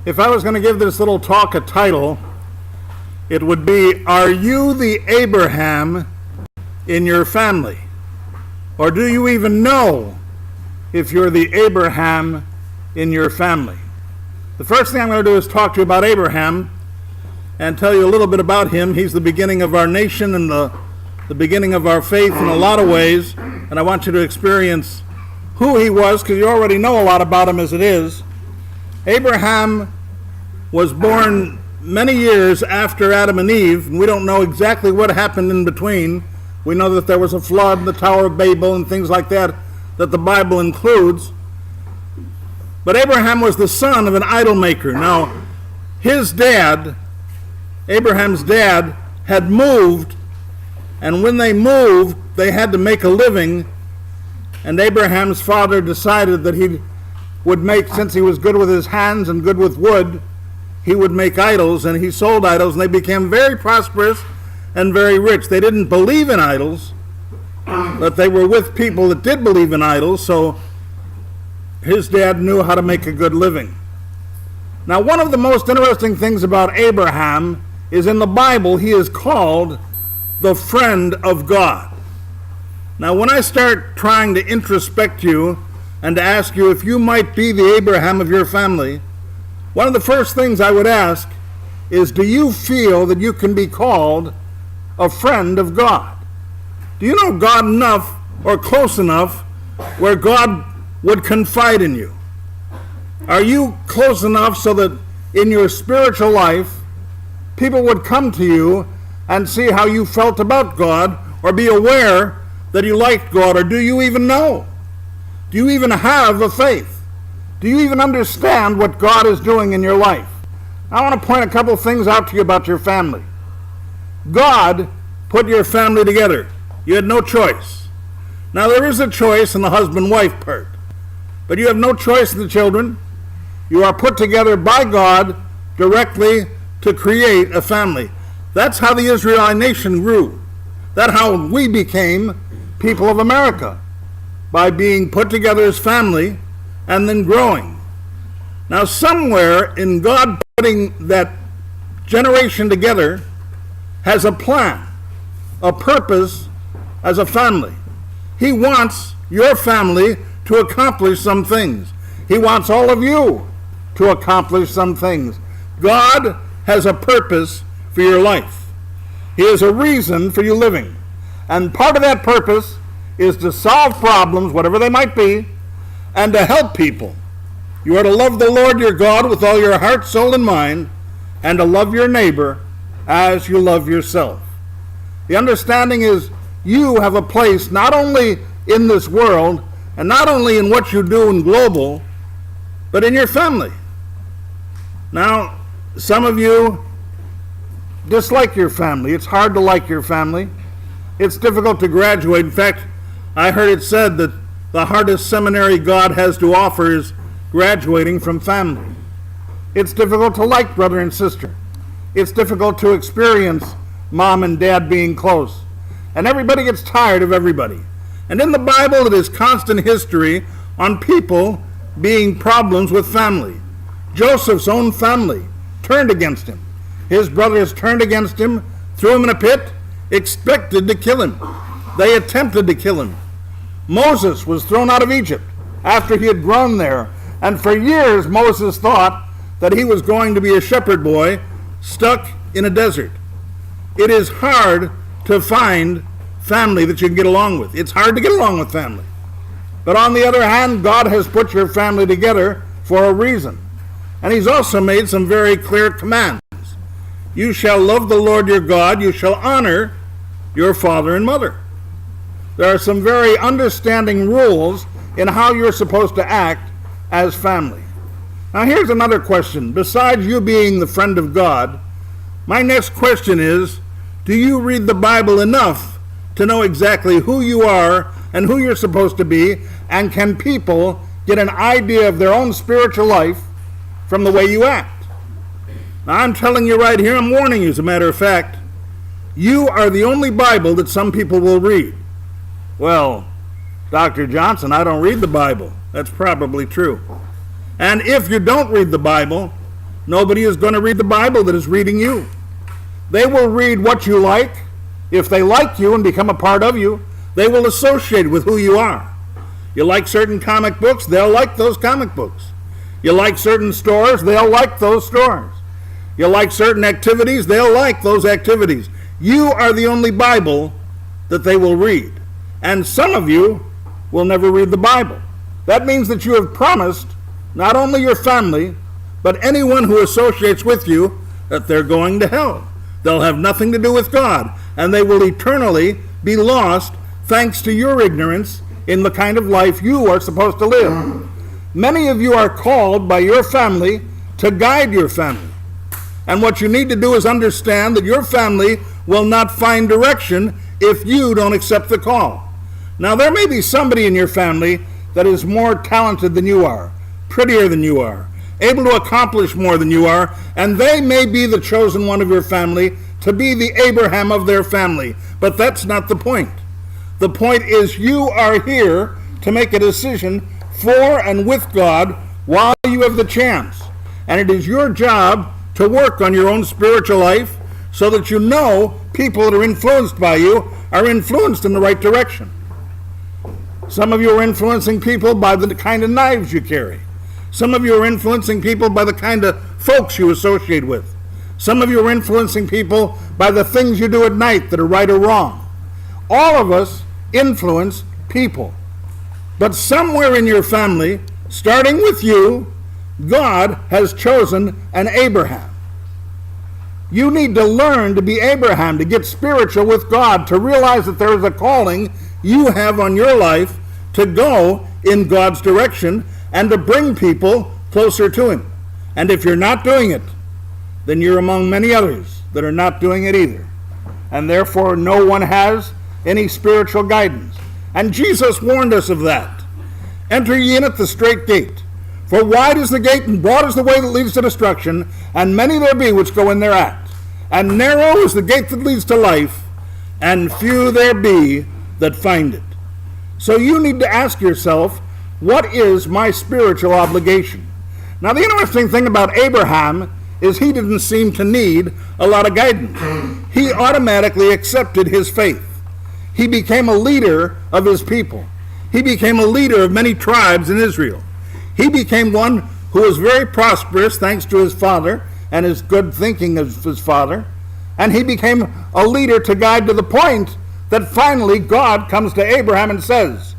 If I was going to give this little talk a title, it would be, Are You the Abraham in Your Family? Or do you even know if you're the Abraham in your family? The first thing I'm going to do is talk to you about Abraham and tell you a little bit about him. He's the beginning of our nation and the beginning of our faith in a lot of ways, and I want you to experience who he was, because you already know a lot about him as it is. Abraham was born many years after Adam and Eve, and we don't know exactly what happened in between. We know that there was a flood, the Tower of Babel, and things like that the Bible includes. But Abraham was the son of an idol maker. Now, his dad, Abraham's dad, had moved, and when they moved, they had to make a living, and Abraham's father decided that he would make, since he was good with his hands and good with wood, he would make idols, and he sold idols, and they became very prosperous and very rich. They didn't believe in idols, but they were with people that did believe in idols, so his dad knew how to make a good living. Now, one of the most interesting things about Abraham is in the Bible, he is called the friend of God. Now, when I start trying to introspect you and to ask you if you might be the Abraham of your family, one of the first things I would ask is, do you feel that you can be called a friend of God? Do you know God enough or close enough where God would confide in you? Are you close enough so that in your spiritual life, people would come to you and see how you felt about God, or be aware that you liked God? Or do you even know? Do you even have a faith? Do you even understand what God is doing in your life? I want to point a couple things out to you about your family. God put your family together. You had no choice. Now, there is a choice in the husband-wife part, but you have no choice in the children. You are put together by God directly to create a family. That's how the Israelite nation grew. That's how we became people of America, by being put together as family and then growing. Now, somewhere in God putting that generation together has a plan, a purpose as a family. He wants your family to accomplish some things. He wants all of you to accomplish some things. God has a purpose for your life. He has a reason for you living. And part of that purpose is to solve problems, whatever they might be, and to help people. You are to love the Lord your God with all your heart, soul, and mind, and to love your neighbor as you love yourself. The understanding is you have a place not only in this world, and not only in what you do in global, but in your family. Now, some of you dislike your family. It's hard to like your family. It's difficult to graduate. In fact, I heard it said that the hardest seminary God has to offer is graduating from family. It's difficult to like brother and sister. It's difficult to experience mom and dad being close. And everybody gets tired of everybody. And in the Bible, it is constant history on people being problems with family. Joseph's own family turned against him. His brothers turned against him, threw him in a pit, expected to kill him. They attempted to kill him. Moses was thrown out of Egypt after he had grown there. And for years, Moses thought that he was going to be a shepherd boy stuck in a desert. It is hard to find family that you can get along with. It's hard to get along with family. But on the other hand, God has put your family together for a reason. And he's also made some very clear commands. You shall love the Lord your God. You shall honor your father and mother. There are some very understanding rules in how you're supposed to act as family. Now, here's another question. Besides you being the friend of God, my next question is, do you read the Bible enough to know exactly who you are and who you're supposed to be, and can people get an idea of their own spiritual life from the way you act? Now, I'm telling you right here, I'm warning you, as a matter of fact, you are the only Bible that some people will read. Well, Dr. Johnson, I don't read the Bible. That's probably true. And if you don't read the Bible, Nobody is going to read the Bible that is reading you. They will read what you like. If they like you and become a part of you, they will associate with who you are. You like certain comic books, they'll like those comic books. You like certain stores, they'll like those stores. You like certain activities, they'll like those activities. You are the only Bible that they will read. And some of you will never read the Bible. That means that you have promised not only your family, but anyone who associates with you, that they're going to hell. They'll have nothing to do with God, and they will eternally be lost thanks to your ignorance in the kind of life you are supposed to live. Many of you are called by your family to guide your family. And what you need to do is understand that your family will not find direction if you don't accept the call. Now, there may be somebody in your family that is more talented than you are, prettier than you are, able to accomplish more than you are, and they may be the chosen one of your family to be the Abraham of their family. But that's not the point. The point is you are here to make a decision for and with God while you have the chance. And it is your job to work on your own spiritual life so that you know people that are influenced by you are influenced in the right direction. Some of you are influencing people by the kind of knives you carry. Some of you are influencing people by the kind of folks you associate with. Some of you are influencing people by the things you do at night that are right or wrong. All of us influence people. But somewhere in your family, starting with you, God has chosen an Abraham. You need to learn to be Abraham, to get spiritual with God, to realize that there is a calling you have on your life to go in God's direction and to bring people closer to Him. And if you're not doing it, then you're among many others that are not doing it either. And therefore no one has any spiritual guidance. And Jesus warned us of that. Enter ye in at the strait gate. For wide is the gate and broad is the way that leads to destruction, and many there be which go in thereat. And narrow is the gate that leads to life, and few there be that find it. So you need to ask yourself, what is my spiritual obligation? Now, the interesting thing about Abraham is he didn't seem to need a lot of guidance. He automatically accepted his faith. He became a leader of his people. He became a leader of many tribes in Israel. He became one who was very prosperous thanks to his father and his good thinking of his father. And he became a leader to guide to the point that finally God comes to Abraham and says,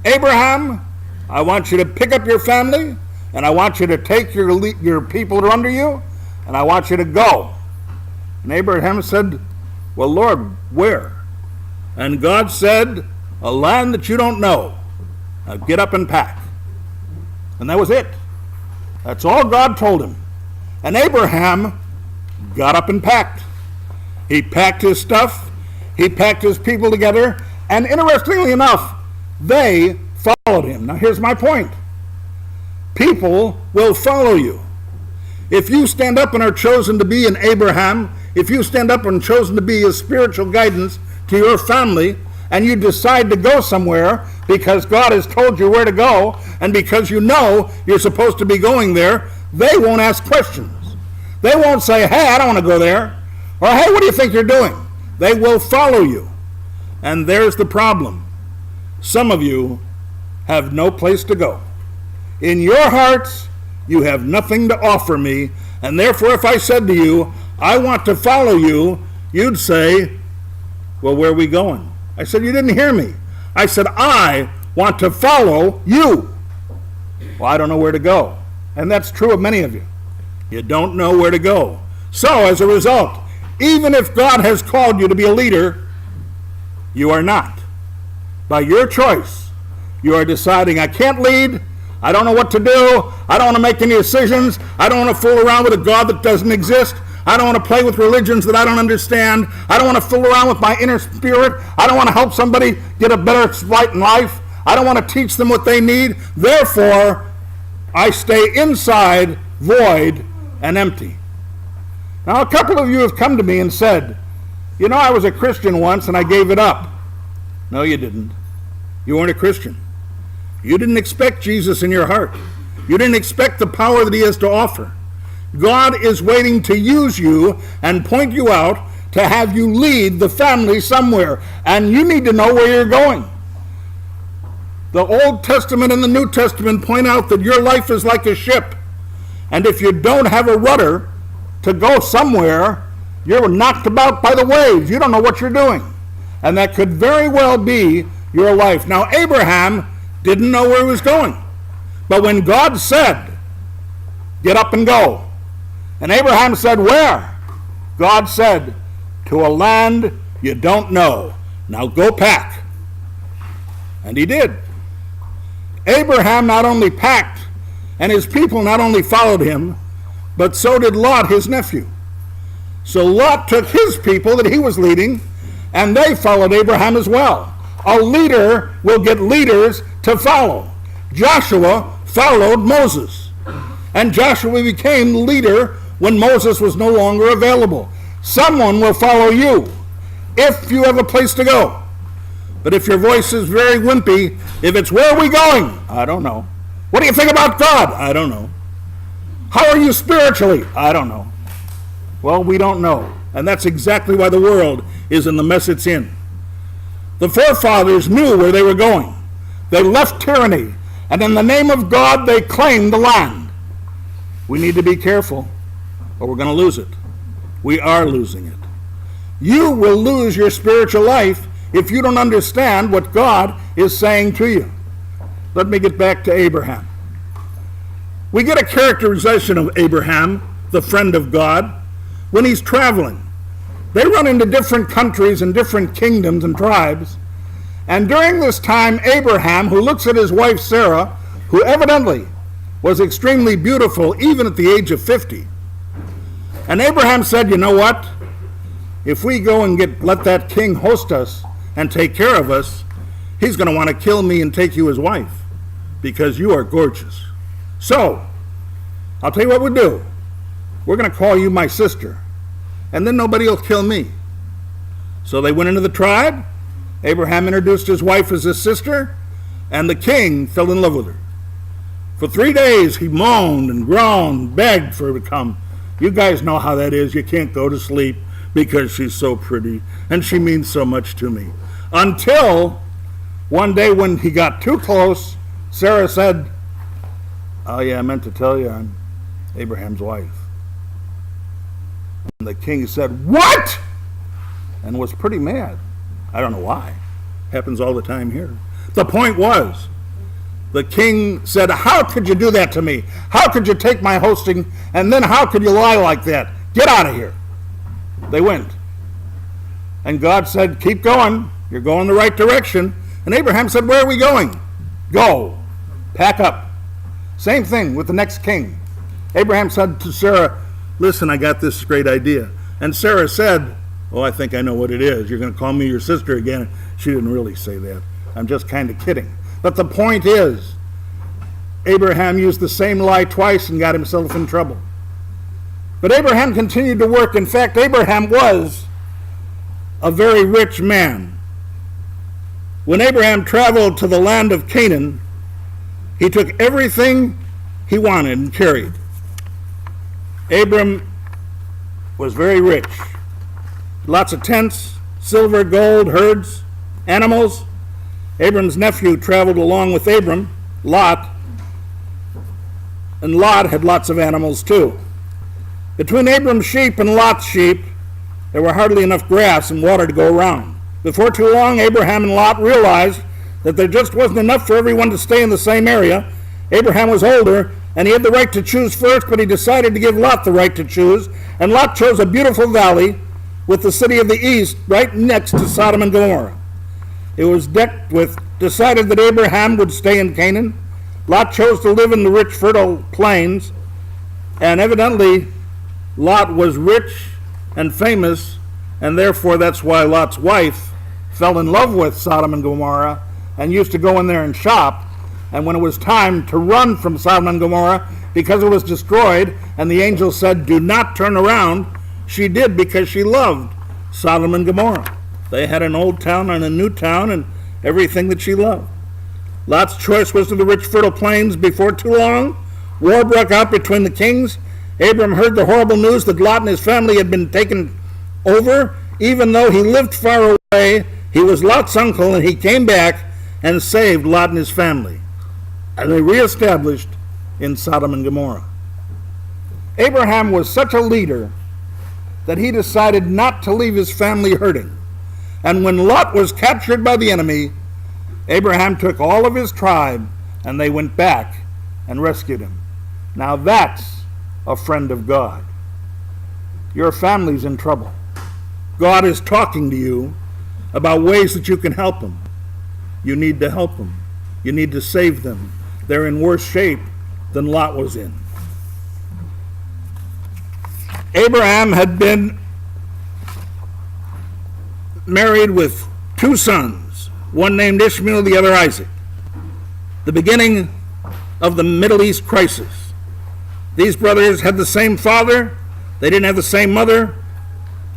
Abraham, I want you to pick up your family, and I want you to take your people that are under you, and I want you to go. And Abraham said, well, Lord, where? And God said, a land that you don't know. Now get up and pack. And that was it. That's all God told him. And Abraham got up and packed. He packed his stuff. He packed his people together. And interestingly enough, they followed him. Now here's my point. People will follow you. If you stand up and are chosen to be an Abraham, if you stand up and chosen to be a spiritual guidance to your family, and you decide to go somewhere because God has told you where to go, and because you know you're supposed to be going there, they won't ask questions. They won't say, hey, I don't want to go there. Or, hey, what do you think you're doing? They will follow you. And there's the problem. Some of you have no place to go. In your hearts, you have nothing to offer me, and therefore if I said to you, I want to follow you, you'd say, well, where are we going? I said, you didn't hear me. I said, I want to follow you. Well, I don't know where to go. And that's true of many of you. You don't know where to go. So, as a result, even if God has called you to be a leader, you are not. By your choice, you are deciding, I can't lead, I don't know what to do, I don't want to make any decisions, I don't want to fool around with a God that doesn't exist, I don't want to play with religions that I don't understand, I don't want to fool around with my inner spirit, I don't want to help somebody get a better flight in life, I don't want to teach them what they need, therefore, I stay inside, void, and empty. Now, a couple of you have come to me and said, you know, I was a Christian once and I gave it up. No, you didn't. You weren't a Christian. You didn't expect Jesus in your heart. You didn't expect the power that He has to offer. God is waiting to use you and point you out to have you lead the family somewhere. And you need to know where you're going. The Old Testament and the New Testament point out that your life is like a ship. And if you don't have a rudder to go somewhere, you're knocked about by the waves. You don't know what you're doing. And that could very well be your life. Now, Abraham didn't know where he was going. But when God said, get up and go, and Abraham said, where? God said, to a land you don't know. Now go pack. And he did. Abraham not only packed, and his people not only followed him, but so did Lot, his nephew. So Lot took his people that he was leading, and they followed Abraham as well. A leader will get leaders to follow. Joshua followed Moses, and Joshua became the leader when Moses was no longer available. Someone will follow you if you have a place to go. But if your voice is very wimpy, if it's, where are we going? I don't know. What do you think about God? I don't know. How are you spiritually? I don't know. Well, we don't know. And that's exactly why the world is in the mess it's in. The forefathers knew where they were going. They left tyranny, and in the name of God, they claimed the land. We need to be careful, or we're going to lose it. We are losing it. You will lose your spiritual life if you don't understand what God is saying to you. Let me get back to Abraham. We get a characterization of Abraham, the friend of God, when he's traveling. They run into different countries and different kingdoms and tribes. And during this time, Abraham, who looks at his wife Sarah, who evidently was extremely beautiful even at the age of 50. And Abraham said, you know what? If we go and let that king host us and take care of us, he's going to want to kill me and take you as wife because you are gorgeous. So, I'll tell you what we'll do. We're going to call you my sister, and then nobody will kill me. So they went into the tribe. Abraham introduced his wife as his sister, and the king fell in love with her. For 3 days, he moaned and groaned, begged for her to come. You guys know how that is. You can't go to sleep because she's so pretty, and she means so much to me. Until one day when he got too close, Sarah said, oh yeah, I meant to tell you I'm Abraham's wife. And the king said, what? And was pretty mad. I don't know why. Happens all the time here. The point was, the king said, how could you do that to me? How could you take my hosting, and then how could you lie like that? Get out of here. They went. And God said, keep going. You're going the right direction. And Abraham said, where are we going? Go. Pack up. Same thing with the next king. Abraham said to Sarah, listen, I got this great idea. And Sarah said, oh, I think I know what it is. You're going to call me your sister again. She didn't really say that. I'm just kind of kidding. But the point is, Abraham used the same lie twice and got himself in trouble. But Abraham continued to work. In fact, Abraham was a very rich man. When Abraham traveled to the land of Canaan, he took everything he wanted and carried. Abram was very rich. Lots of tents, silver, gold, herds, animals. Abram's nephew traveled along with Abram, Lot, and Lot had lots of animals too. Between Abram's sheep and Lot's sheep, there were hardly enough grass and water to go around. Before too long, Abraham and Lot realized that there just wasn't enough for everyone to stay in the same area. Abraham was older, and he had the right to choose first, but he decided to give Lot the right to choose, and Lot chose a beautiful valley with the city of the east right next to Sodom and Gomorrah. It was decided that Abraham would stay in Canaan. Lot chose to live in the rich, fertile plains, and evidently Lot was rich and famous, and therefore that's why Lot's wife fell in love with Sodom and Gomorrah and used to go in there and shop. And when it was time to run from Sodom and Gomorrah because it was destroyed, and the angel said, do not turn around, she did because she loved Sodom and Gomorrah. They had an old town and a new town and everything that she loved. Lot's choice was to the rich, fertile plains. Before too long, war broke out between the kings. Abram heard the horrible news that Lot and his family had been taken over. Even though he lived far away, he was Lot's uncle, and he came back and saved Lot and his family. And they reestablished in Sodom and Gomorrah. Abraham was such a leader that he decided not to leave his family hurting. And when Lot was captured by the enemy, Abraham took all of his tribe and they went back and rescued him. Now that's a friend of God. Your family's in trouble. God is talking to you about ways that you can help them. You need to help them. You need to save them. They're in worse shape than Lot was in. Abraham had been married with two sons, one named Ishmael, the other Isaac. The beginning of the Middle East crisis. These brothers had the same father. They didn't have the same mother.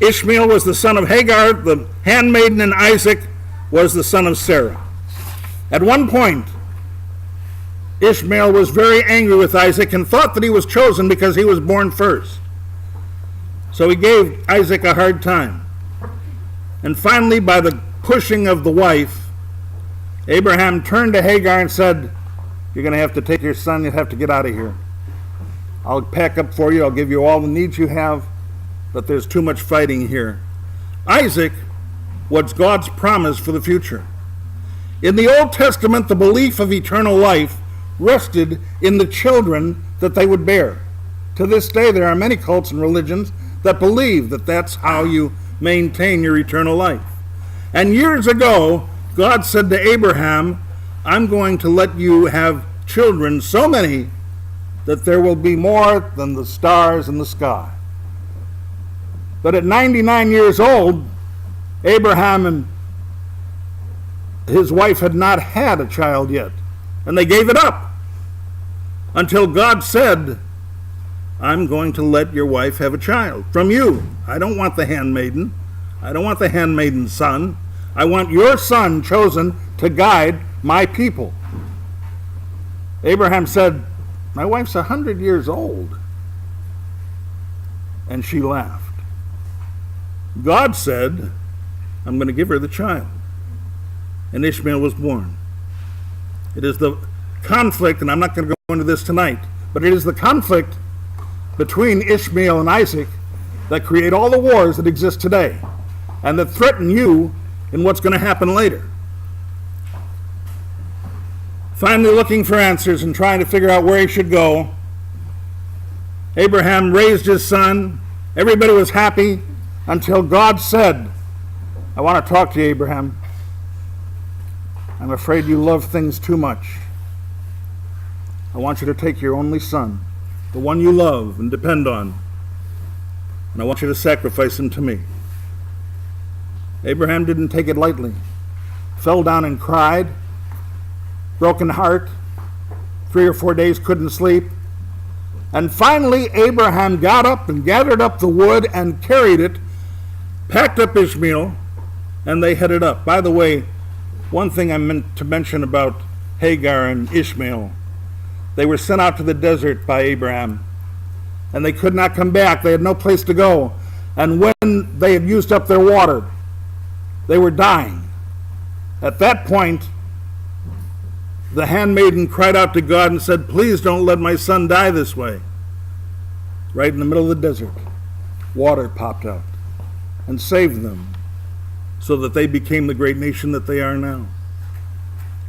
Ishmael was the son of Hagar, the handmaiden, and Isaac was the son of Sarah. At one point, Ishmael was very angry with Isaac and thought that he was chosen because he was born first. So he gave Isaac a hard time. And finally, by the pushing of the wife, Abraham turned to Hagar and said, "You're going to have to take your son. You'll have to get out of here. I'll pack up for you. I'll give you all the needs you have, but there's too much fighting here." Isaac was God's promise for the future. In the Old Testament, the belief of eternal life rested in the children that they would bear. To this day, there are many cults and religions that believe that that's how you maintain your eternal life. And years ago, God said to Abraham, "I'm going to let you have children, so many that there will be more than the stars in the sky." But at 99 years old, Abraham and his wife had not had a child yet, and they gave it up until God said, "I'm going to let your wife have a child from you. I don't want the handmaiden. I don't want the handmaiden's son. I want your son chosen to guide my people." Abraham said, "My wife's 100 years old." And she laughed. God said, "I'm going to give her the child." And Ishmael was born. It is the conflict, and I'm not going to go into this tonight, but it is the conflict between Ishmael and Isaac that create all the wars that exist today and that threaten you in what's going to happen later. Finally, looking for answers and trying to figure out where he should go, Abraham raised his son. Everybody was happy until God said, "I want to talk to you, Abraham. I'm afraid you love things too much. I want you to take your only son, the one you love and depend on, and I want you to sacrifice him to me." Abraham didn't take it lightly. Fell down and cried, broken heart, 3 or 4 days couldn't sleep. And finally, Abraham got up and gathered up the wood and carried it, packed up Ishmael, and they headed up. By the way, one thing I meant to mention about Hagar and Ishmael, they were sent out to the desert by Abraham, and they could not come back. They had no place to go. And when they had used up their water, they were dying. At that point, the handmaiden cried out to God and said, "Please don't let my son die this way." Right in the middle of the desert, water popped out and saved them so that they became the great nation that they are now.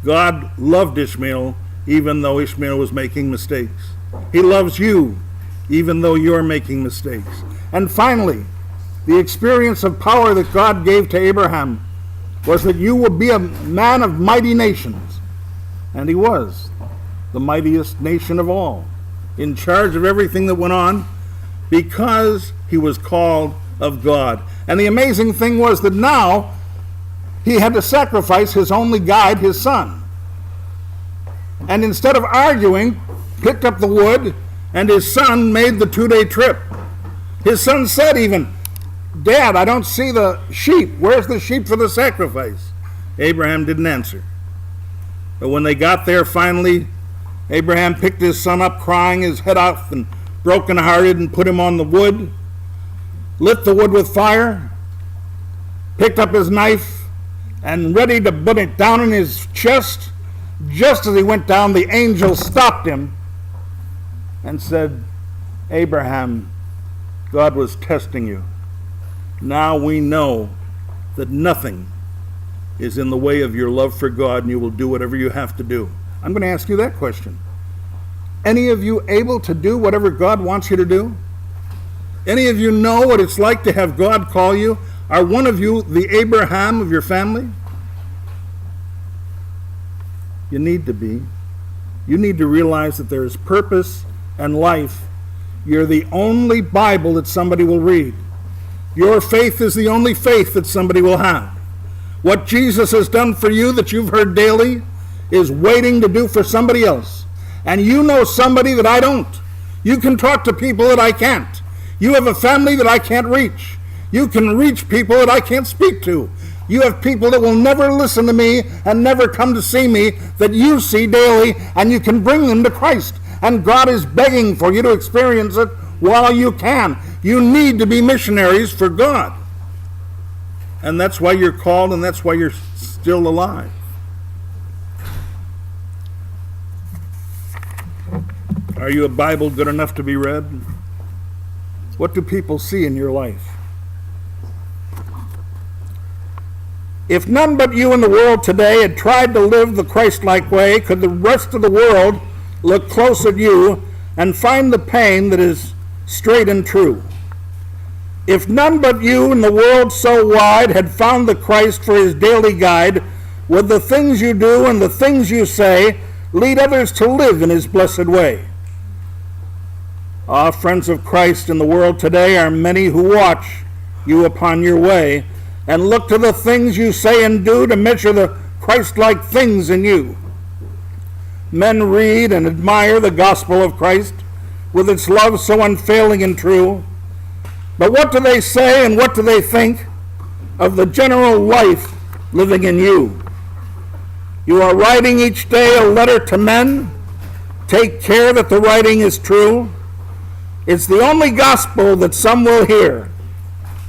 God loved Ishmael even though Ishmael was making mistakes. He loves you even though you're making mistakes. And finally, the experience of power that God gave to Abraham was that you will be a man of mighty nations. And he was the mightiest nation of all, in charge of everything that went on, because he was called of God. And the amazing thing was that now he had to sacrifice his only guide, his son. And instead of arguing, picked up the wood, and his son made the 2-day trip. His son said even, "Dad, I don't see the sheep. Where's the sheep for the sacrifice?" Abraham didn't answer. But when they got there finally, Abraham picked his son up crying his head off and brokenhearted, and put him on the wood, lit the wood with fire, picked up his knife, and ready to put it down in his chest. Just as he went down, the angel stopped him and said, Abraham, God was testing you. Now we know that nothing is in the way of your love for God, and you will do whatever you have to do. I'm going to ask you that question. Any of you able to do whatever God wants you to do? Any of you know what it's like to have God call you? Are one of you the Abraham of your family? You need to be. You need to realize that there is purpose and life. You're the only Bible that somebody will read. Your faith is the only faith that somebody will have. What Jesus has done for you that you've heard daily is waiting to do for somebody else. And you know somebody that I don't. You can talk to people that I can't. You have a family that I can't reach. You can reach people that I can't speak to. You have people that will never listen to me and never come to see me that you see daily, and you can bring them to Christ. And God is begging for you to experience it while you can. You need to be missionaries for God. And that's why you're called, and that's why you're still alive. Are you a Bible good enough to be read? What do people see in your life? If none but you in the world today had tried to live the Christ-like way, could the rest of the world look close at you and find the pain that is straight and true? If none but you in the world so wide had found the Christ for his daily guide, would the things you do and the things you say lead others to live in his blessed way? Ah, friends of Christ, in the world today are many who watch you upon your way and look to the things you say and do to measure the Christ-like things in you. Men read and admire the gospel of Christ with its love so unfailing and true. But what do they say and what do they think of the general life living in you? You are writing each day a letter to men. Take care that the writing is true. It's the only gospel that some will hear,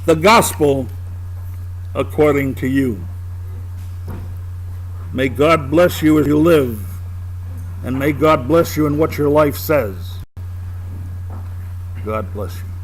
the gospel according to you. May God bless you as you live, and may God bless you in what your life says. God bless you.